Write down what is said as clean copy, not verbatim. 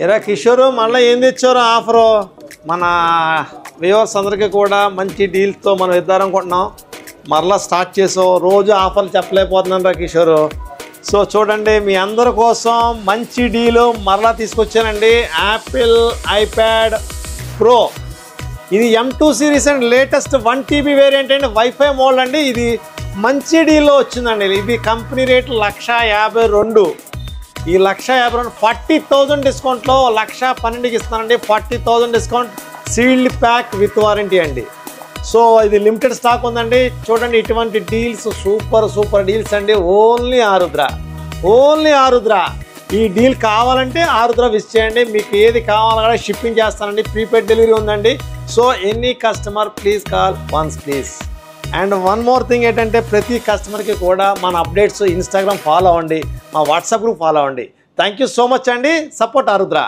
ఎరా కిషోరు మళ్ళీ ఏం తెచ్చారు ఆఫరు? మన వ్యూవర్స్ అందరికీ కూడా మంచి డీల్స్తో మనం ఇద్దారనుకుంటున్నాం. మరలా స్టార్ట్ చేసాం. రోజు ఆఫర్లు చెప్పలేకపోతున్నాను రా కిషోరు. సో చూడండి, మీ అందరి కోసం మంచి డీలు మరలా తీసుకొచ్చానండి. యాపిల్ ఐప్యాడ్ ప్రో, ఇది M2 series and latest 1 TB variant అండి, వైఫై మోడ్ అండి. ఇది మంచి డీల్లో వచ్చిందండి. ఇది కంపెనీ రేట్ 1,52,000. ఈ 1,52,000 40,000 డిస్కౌంట్లో 1,12,000కి ఇస్తానండి. 40,000 discount, sealed pack with warranty అండి. సో ఇది లిమిటెడ్ స్టాక్ ఉందండి. చూడండి, ఇటువంటి డీల్స్ సూపర్ డీల్స్ అండి. ఓన్లీ ఆరుద్ర. ఈ డీల్ కావాలంటే ఆరుద్ర విజిట్ చేయండి. మీకు ఏది కావాలన్నా షిప్పింగ్ చేస్తానండి. ప్రీపెయిడ్ డెలివరీ ఉందండి. So any customer please call once please. And one more thing ఏంటంటే, ప్రతి కస్టమర్కి కూడా మన అప్డేట్స్ ఇన్స్టాగ్రామ్ ఫాలో అవ్వండి, మా వాట్సాప్ గ్రూప్ ఫాలో అవ్వండి. థ్యాంక్ యూ సో మచ్ అండి. సపోర్ట్ ఆరుద్ర.